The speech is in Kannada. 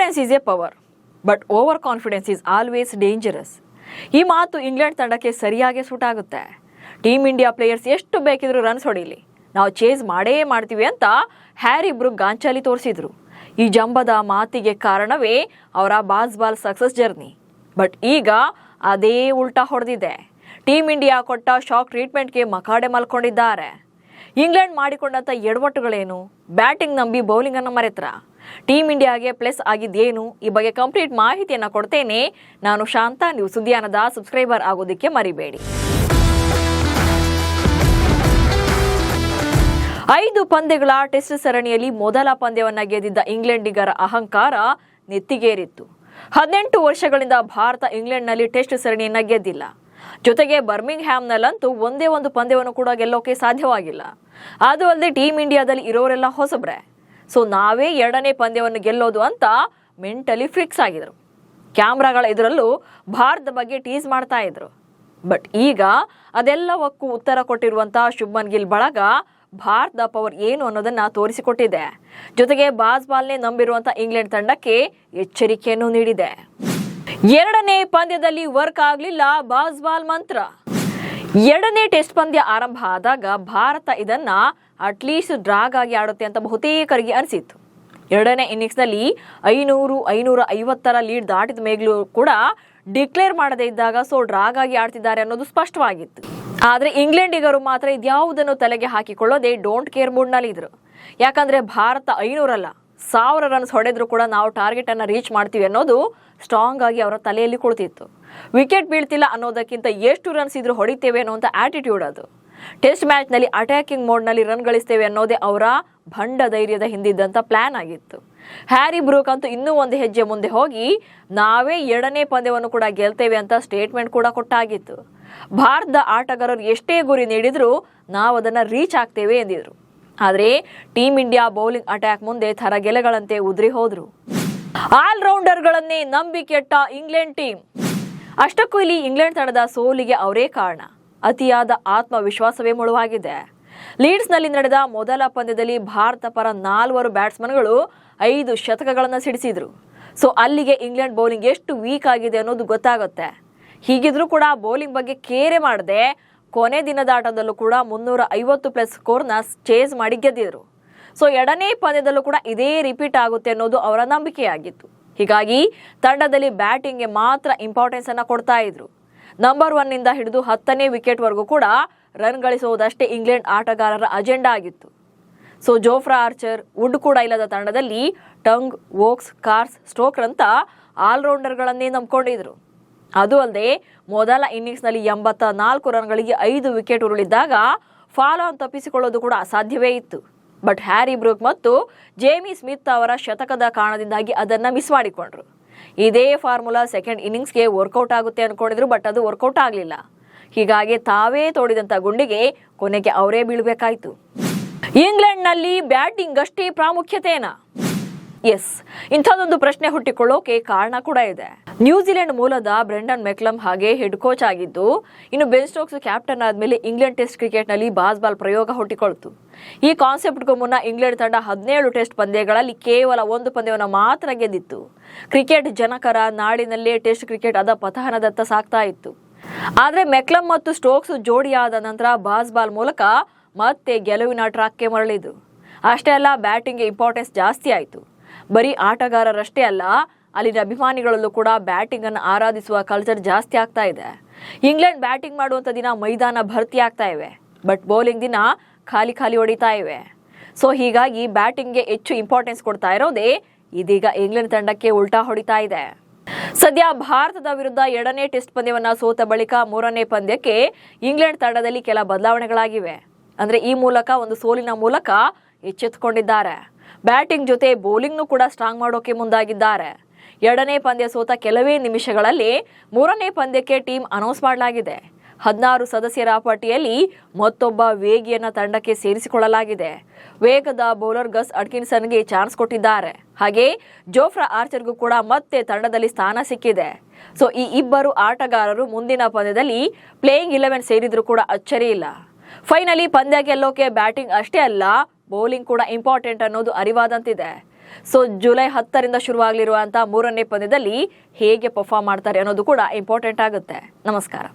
Confidence is A power, but over confidence is always dangerous. ಈ ಮಾತು ಇಂಗ್ಲೆಂಡ್ ತಂಡಕ್ಕೆ ಸರಿಯಾಗಿ ಸೂಟ್ ಆಗುತ್ತೆ. ಟೀಮ್ ಇಂಡಿಯಾ ಪ್ಲೇಯರ್ಸ್ ಎಷ್ಟು ಬೇಕಿದ್ರು ರನ್ಸ್ ಹೊಡೀಲಿ, ನಾವು ಚೇಸ್ ಮಾಡೇ ಮಾಡ್ತೀವಿ ಅಂತ ಹ್ಯಾರಿ ಬ್ರೂಕ್ ಗಾಂಚಾಲಿ ತೋರಿಸಿದ್ರು. ಈ ಜಂಬದ ಮಾತಿಗೆ ಕಾರಣವೇ ಅವರ ಬಾಲ್ ಸಕ್ಸಸ್ ಜರ್ನಿ. ಬಟ್ ಈಗ ಅದೇ ಉಲ್ಟಾ ಹೊಡೆದಿದೆ. ಟೀಮ್ ಇಂಡಿಯಾ ಕೊಟ್ಟ ಶಾಕ್ ಟ್ರೀಟ್ಮೆಂಟ್ಗೆ ಮಕಾಡೆ ಮಲ್ಕೊಂಡಿದ್ದಾರೆ. ಇಂಗ್ಲೆಂಡ್ ಮಾಡಿಕೊಂಡಂಥ ಎಡವಟ್ಟುಗಳೇನು? ಬ್ಯಾಟಿಂಗ್ ನಂಬಿ ಬೌಲಿಂಗ್ ಅನ್ನು ಮರೆತ್ರ? ಟೀಮ್ ಇಂಡಿಯಾಗೆ ಪ್ಲಸ್ ಆಗಿದ್ದೇನು? ಈ ಬಗ್ಗೆ ಕಂಪ್ಲೀಟ್ ಮಾಹಿತಿಯನ್ನು ಕೊಡ್ತೇನೆ. ನಾನು ಶಾಂತ. ನೀವು ಸುದ್ದಿಯಾನದ ಸಬ್ಸ್ಕ್ರೈಬರ್ ಆಗೋದಕ್ಕೆ ಮರಿಬೇಡಿ. 5 ಪಂದ್ಯಗಳ ಟೆಸ್ಟ್ ಸರಣಿಯಲ್ಲಿ ಮೊದಲ ಪಂದ್ಯವನ್ನು ಗೆದ್ದಿದ್ದ ಇಂಗ್ಲೆಂಡಿಗರ ಅಹಂಕಾರ ನೆತ್ತಿಗೇರಿತ್ತು. 18 ವರ್ಷಗಳಿಂದ ಭಾರತ ಇಂಗ್ಲೆಂಡ್ನಲ್ಲಿ ಟೆಸ್ಟ್ ಸರಣಿಯನ್ನ ಗೆದ್ದಿಲ್ಲ. ಜೊತೆಗೆ ಬರ್ಮಿಂಗ್ ಹ್ಯಾಮ್ನಲ್ಲಂತೂ ಒಂದೇ ಒಂದು ಪಂದ್ಯವನ್ನು ಕೂಡ ಗೆಲ್ಲೋಕೆ ಸಾಧ್ಯವಾಗಿಲ್ಲ. ಅದು ಅಲ್ಲದೆ ಟೀಮ್ ಇಂಡಿಯಾದಲ್ಲಿ ಇರೋರೆಲ್ಲ ಹೊಸಬ್ರೆ. ಸೊ ನಾವೇ 2ನೇ ಪಂದ್ಯವನ್ನು ಗೆಲ್ಲೋದು ಅಂತ ಮೆಂಟಲಿ ಫಿಕ್ಸ್ ಆಗಿದ್ರು. ಕ್ಯಾಮ್ರಾಗಳ ಎದುರಲ್ಲೂ ಭಾರತದ ಬಗ್ಗೆ ಟೀಸ್ ಮಾಡ್ತಾ ಇದ್ರು. ಬಟ್ ಈಗ ಅದೆಲ್ಲವಕ್ಕೂ ಉತ್ತರ ಕೊಟ್ಟಿರುವಂತಹ ಶುಭ್ಮನ್ ಗಿಲ್ ಬಳಗ ಭಾರತದ ಪವರ್ ಏನು ಅನ್ನೋದನ್ನ ತೋರಿಸಿಕೊಟ್ಟಿದೆ. ಜೊತೆಗೆ ಬಾಲ್ನೇ ನಂಬಿರುವಂತಹ ಇಂಗ್ಲೆಂಡ್ ತಂಡಕ್ಕೆ ಎಚ್ಚರಿಕೆಯನ್ನು ನೀಡಿದೆ. 2ನೇ ಪಂದ್ಯದಲ್ಲಿ ವರ್ಕ್ ಆಗಲಿಲ್ಲ ಬಾಲ್ ಮಂತ್ರ. 2ನೇ ಟೆಸ್ಟ್ ಪಂದ್ಯ ಆರಂಭ ಆದಾಗ ಭಾರತ ಇದನ್ನ ಅಟ್ಲೀಸ್ಟ್ ಡ್ರಾಗ್ ಆಗಿ ಆಡುತ್ತೆ ಅಂತ ಬಹುತೇಕರಿಗೆ ಅನಿಸಿತ್ತು. 2ನೇ ಇನ್ನಿಂಗ್ಸ್ನಲ್ಲಿ 500-550 ಲೀಡ್ ದಾಟಿದ ಮೇಗ್ಲೂ ಕೂಡ ಡಿಕ್ಲೇರ್ ಮಾಡದೇ ಇದ್ದಾಗ ಡ್ರಾಗ್ ಆಗಿ ಆಡ್ತಿದ್ದಾರೆ ಅನ್ನೋದು ಸ್ಪಷ್ಟವಾಗಿತ್ತು. ಆದರೆ ಇಂಗ್ಲೆಂಡಿಗರು ಮಾತ್ರ ಇದ್ಯಾವುದನ್ನು ತಲೆಗೆ ಹಾಕಿಕೊಳ್ಳೋದೆ ಡೋಂಟ್ ಕೇರ್ ಮೂಡ್ನಲ್ಲಿ ಇದ್ರು. ಯಾಕಂದ್ರೆ ಭಾರತ 500 ಅಲ್ಲ 1000 ರನ್ಸ್ ಹೊಡೆದ್ರು ಕೂಡ ನಾವು ಟಾರ್ಗೆಟ್ ಅನ್ನ ರೀಚ್ ಮಾಡ್ತೀವಿ ಅನ್ನೋದು ಸ್ಟ್ರಾಂಗ್ ಆಗಿ ಅವರ ತಲೆಯಲ್ಲಿ ಕುಳಿತಿತ್ತು. ವಿಕೆಟ್ ಬೀಳ್ತಿಲ್ಲ ಅನ್ನೋದಕ್ಕಿಂತ ಎಷ್ಟು ರನ್ಸ್ ಇದ್ರೂ ಹೊಡಿತೇವೆ ಅನ್ನೋಂಥ ಆಟಿಟ್ಯೂಡ್ ಅದು. ಟೆಸ್ಟ್ ಮ್ಯಾಚ್ ನಲ್ಲಿ ಅಟ್ಯಾಕಿಂಗ್ ಮೋಡ್ ನಲ್ಲಿ ರನ್ ಗಳಿಸ್ತೇವೆ ಅನ್ನೋದೇ ಅವರ ಭಂಡ ಧೈರ್ಯದ ಹಿಂದಿದ್ದಂತ ಪ್ಲಾನ್ ಆಗಿತ್ತು. ಹ್ಯಾರಿ ಬ್ರೂಕ್ ಅಂತೂ ಇನ್ನೂ ಒಂದು ಹೆಜ್ಜೆ ಮುಂದೆ ಹೋಗಿ ನಾವೇ 2ನೇ ಪಂದ್ಯವನ್ನು ಕೂಡ ಗೆಲ್ತೇವೆ ಅಂತ ಸ್ಟೇಟ್ಮೆಂಟ್ ಕೂಡ ಕೊಟ್ಟಾಗಿತ್ತು. ಭಾರತದ ಆಟಗಾರರು ಎಷ್ಟೇ ಗುರಿ ನೀಡಿದ್ರು ನಾವು ಅದನ್ನ ರೀಚ್ ಆಗ್ತೇವೆ ಎಂದಿದ್ರು. ಆದರೆ ಟೀಮ್ ಇಂಡಿಯಾ ಬೌಲಿಂಗ್ ಅಟ್ಯಾಕ್ ಮುಂದೆ ಥರಗೆಲೆಗಳಂತೆ ಉದ್ರಿ ಹೋದ್ರು. ಆಲ್ರೌಂಡರ್ಗಳನ್ನೇ ನಂಬಿ ಕೆಟ್ಟ ಇಂಗ್ಲೆಂಡ್ ಟೀಮ್. ಅಷ್ಟಕ್ಕೂ ಇಲ್ಲಿ ಇಂಗ್ಲೆಂಡ್ ತಂಡದ ಸೋಲಿಗೆ ಅವರೇ ಕಾರಣ. ಅತಿಯಾದ ಆತ್ಮವಿಶ್ವಾಸವೇ ಮುಳುವಾಗಿದೆ. ಲೀಡ್ಸ್ನಲ್ಲಿ ನಡೆದ ಮೊದಲ ಪಂದ್ಯದಲ್ಲಿ ಭಾರತ ಪರ 4 ಬ್ಯಾಟ್ಸ್ಮನ್ಗಳು 5 ಶತಕಗಳನ್ನು ಸಿಡಿಸಿದ್ರು. ಸೊ ಅಲ್ಲಿಗೆ ಇಂಗ್ಲೆಂಡ್ ಬೌಲಿಂಗ್ ಎಷ್ಟು ವೀಕ್ ಆಗಿದೆ ಅನ್ನೋದು ಗೊತ್ತಾಗುತ್ತೆ. ಹೀಗಿದ್ರೂ ಕೂಡ ಬೌಲಿಂಗ್ ಬಗ್ಗೆ ಕೇರೆ ಮಾಡದೆ ಕೊನೆ ದಿನದ ಆಟದಲ್ಲೂ ಕೂಡ 350+ ಸ್ಕೋರ್ನ ಚೇಸ್ ಮಾಡಿ ಗೆದ್ದಿದ್ರು. ಸೊ 2ನೇ ಪಂದ್ಯದಲ್ಲೂ ಕೂಡ ಇದೇ ರಿಪೀಟ್ ಆಗುತ್ತೆ ಅನ್ನೋದು ಅವರ ನಂಬಿಕೆಯಾಗಿತ್ತು. ಹೀಗಾಗಿ ತಂಡದಲ್ಲಿ ಬ್ಯಾಟಿಂಗ್ಗೆ ಮಾತ್ರ ಇಂಪಾರ್ಟೆನ್ಸ್ ಅನ್ನ ಕೊಡ್ತಾ ಇದ್ರು. ನಂಬರ್ 1 ನಿಂದ ಹಿಡಿದು 10ನೇ ವಿಕೆಟ್ ವರೆಗೂ ಕೂಡ ರನ್ ಗಳಿಸುವುದಷ್ಟೇ ಇಂಗ್ಲೆಂಡ್ ಆಟಗಾರರ ಅಜೆಂಡಾ ಆಗಿತ್ತು. ಸೊ ಜೋಫ್ರಾ ಆರ್ಚರ್, ವುಡ್ ಕೂಡ ಇಲ್ಲದ ತಂಡದಲ್ಲಿ ಟಂಗ್, ವೋಕ್ಸ್, ಕಾರ್ಸ್, ಸ್ಟೋಕರ್ ಅಂತ ಆಲ್ರೌಂಡರ್ಗಳನ್ನೇ ನಂಬಿಕೊಂಡಿದ್ರು. ಅದು ಅಲ್ಲದೆ ಮೊದಲ ಇನ್ನಿಂಗ್ಸ್ನಲ್ಲಿ 84 ರನ್ಗಳಿಗೆ 5 ವಿಕೆಟ್ ಉರುಳಿದ್ದಾಗ ಫಾಲೋ ಆನ್ ತಪ್ಪಿಸಿಕೊಳ್ಳೋದು ಕೂಡ ಅಸಾಧ್ಯವೇ ಇತ್ತು. ಬಟ್ ಹ್ಯಾರಿ ಬ್ರೂಕ್ ಮತ್ತು ಜೇಮಿ ಸ್ಮಿತ್ ಅವರ ಶತಕದ ಕಾರಣದಿಂದಾಗಿ ಅದನ್ನ ಮಿಸ್ ಮಾಡಿಕೊಂಡ್ರು. ಇದೇ ಫಾರ್ಮುಲಾ ಸೆಕೆಂಡ್ ಇನ್ನಿಂಗ್ಸ್ಗೆ ವರ್ಕೌಟ್ ಆಗುತ್ತೆ ಅನ್ಕೊಂಡಿದ್ರು. ಬಟ್ ಅದು ವರ್ಕೌಟ್ ಆಗಲಿಲ್ಲ. ಹೀಗಾಗಿ ತಾವೇ ತೋಡಿದಂತ ಗುಂಡಿಗೆ ಕೊನೆಗೆ ಅವರೇ ಬೀಳಬೇಕಾಯ್ತು. ಇಂಗ್ಲೆಂಡ್ನಲ್ಲಿ ಬ್ಯಾಟಿಂಗ್ ಅಷ್ಟೇ ಪ್ರಾಮುಖ್ಯತೆನಾ? ಎಸ್, ಇಂಥದ್ದೊಂದು ಪ್ರಶ್ನೆ ಹುಟ್ಟಿಕೊಳ್ಳೋಕೆ ಕಾರಣ ಕೂಡ ಇದೆ. ನ್ಯೂಜಿಲೆಂಡ್ ಮೂಲದ ಬ್ರೆಂಡನ್ ಮೆಕ್ಲಮ್ ಹಾಗೆ ಹೆಡ್ ಕೋಚ್ ಆಗಿದ್ದು, ಇನ್ನು ಬೆನ್ ಸ್ಟೋಕ್ಸ್ ಕ್ಯಾಪ್ಟನ್ ಆದ್ಮೇಲೆ ಇಂಗ್ಲೆಂಡ್ ಟೆಸ್ಟ್ ಕ್ರಿಕೆಟ್ನಲ್ಲಿ ಬಾಲ್ ಪ್ರಯೋಗ ಹುಟ್ಟಿಕೊಳ್ತು. ಈ ಕಾನ್ಸೆಪ್ಟ್ಗೂ ಮುನ್ನ ಇಂಗ್ಲೆಂಡ್ ತಂಡ 17 ಟೆಸ್ಟ್ ಪಂದ್ಯಗಳಲ್ಲಿ ಕೇವಲ 1 ಪಂದ್ಯವನ್ನು ಮಾತ್ರ ಗೆದ್ದಿತ್ತು. ಕ್ರಿಕೆಟ್ ಜನಕರ ನಾಡಿನಲ್ಲೇ ಟೆಸ್ಟ್ ಕ್ರಿಕೆಟ್ ಅದ ಪತನದತ್ತ ಸಾಗ್ತಾ ಇತ್ತು. ಆದ್ರೆ ಮೆಕ್ಲಮ್ ಮತ್ತು ಸ್ಟೋಕ್ಸ್ ಜೋಡಿಯಾದ ನಂತರ ಬಾಲ್ ಮೂಲಕ ಮತ್ತೆ ಗೆಲುವಿನ ಟ್ರ್ಯಾಕ್ಗೆ ಮರಳಿದ್ರು. ಅಷ್ಟೇ ಅಲ್ಲ, ಬ್ಯಾಟಿಂಗ್ಗೆ ಇಂಪಾರ್ಟೆನ್ಸ್ ಜಾಸ್ತಿ ಆಯಿತು. ಬರೀ ಆಟಗಾರರಷ್ಟೇ ಅಲ್ಲ, ಅಲ್ಲಿನ ಅಭಿಮಾನಿಗಳಲ್ಲೂ ಕೂಡ ಬ್ಯಾಟಿಂಗ್ ಅನ್ನು ಆರಾಧಿಸುವ ಕಲ್ಚರ್ ಜಾಸ್ತಿ ಆಗ್ತಾ ಇದೆ. ಇಂಗ್ಲೆಂಡ್ ಬ್ಯಾಟಿಂಗ್ ಮಾಡುವಂಥ ದಿನ ಮೈದಾನ ಭರ್ತಿ ಆಗ್ತಾ ಇವೆ. ಬಟ್ ಬೌಲಿಂಗ್ ದಿನ ಖಾಲಿ ಹೊಡಿತಾ ಇವೆ. ಸೊ ಹೀಗಾಗಿ ಬ್ಯಾಟಿಂಗ್ಗೆ ಹೆಚ್ಚು ಇಂಪಾರ್ಟೆನ್ಸ್ ಕೊಡ್ತಾ ಇರೋದೇ ಇದೀಗ ಇಂಗ್ಲೆಂಡ್ ತಂಡಕ್ಕೆ ಉಲ್ಟಾ ಹೊಡಿತಾ ಇದೆ. ಸದ್ಯ ಭಾರತದ ವಿರುದ್ಧ 2ನೇ ಟೆಸ್ಟ್ ಪಂದ್ಯವನ್ನ ಸೋತ ಬಳಿಕ 3ನೇ ಪಂದ್ಯಕ್ಕೆ ಇಂಗ್ಲೆಂಡ್ ತಂಡದಲ್ಲಿ ಕೆಲ ಬದಲಾವಣೆಗಳಾಗಿವೆ. ಅಂದ್ರೆ ಈ ಮೂಲಕ ಒಂದು ಸೋಲಿನ ಮೂಲಕ ಎಚ್ಚೆತ್ತುಕೊಂಡಿದ್ದಾರೆ. ಬ್ಯಾಟಿಂಗ್ ಜೊತೆ ಬೌಲಿಂಗ್ನು ಕೂಡ ಸ್ಟ್ರಾಂಗ್ ಮಾಡೋಕೆ ಮುಂದಾಗಿದ್ದಾರೆ. 2ನೇ ಪಂದ್ಯ ಸೋತ ಕೆಲವೇ ನಿಮಿಷಗಳಲ್ಲಿ 3ನೇ ಪಂದ್ಯಕ್ಕೆ ಟೀಮ್ ಅನೌನ್ಸ್ ಮಾಡಲಾಗಿದೆ. 16 ಸದಸ್ಯರ ಪಟ್ಟಿಯಲ್ಲಿ ಮತ್ತೊಬ್ಬ ವೇಗಿಯನ್ನ ತಂಡಕ್ಕೆ ಸೇರಿಸಿಕೊಳ್ಳಲಾಗಿದೆ. ವೇಗದ ಬೌಲರ್ ಗಸ್ ಅಟ್ಕಿನ್ಸನ್ಗೆ ಚಾನ್ಸ್ ಕೊಟ್ಟಿದ್ದಾರೆ. ಹಾಗೆ ಜೋಫ್ರಾ ಆರ್ಚರ್ಗೂ ಕೂಡ ಮತ್ತೆ ತಂಡದಲ್ಲಿ ಸ್ಥಾನ ಸಿಕ್ಕಿದೆ. ಸೊ ಈ ಇಬ್ಬರು ಆಟಗಾರರು ಮುಂದಿನ ಪಂದ್ಯದಲ್ಲಿ ಪ್ಲೇಯಿಂಗ್ 11 ಸೇರಿದ್ರು ಕೂಡ ಅಚ್ಚರಿ ಇಲ್ಲ. ಫೈನಲಿ ಪಂದ್ಯ ಗೆಲ್ಲೋಕೆ ಬ್ಯಾಟಿಂಗ್ ಅಷ್ಟೇ ಅಲ್ಲ, ಬೌಲಿಂಗ್ ಕೂಡ ಇಂಪಾರ್ಟೆಂಟ್ ಅನ್ನೋದು ಅರಿವಾದಂತಿದೆ. ಸೊ ಜುಲೈ 10ರಿಂದ ಶುರುವಾಗಲಿರುವಂತಹ 3ನೇ ಪಂದ್ಯದಲ್ಲಿ ಹೇಗೆ ಪರ್ಫಾರ್ಮ್ ಮಾಡ್ತಾರೆ ಅನ್ನೋದು ಕೂಡ ಇಂಪಾರ್ಟೆಂಟ್ ಆಗುತ್ತೆ. ನಮಸ್ಕಾರ.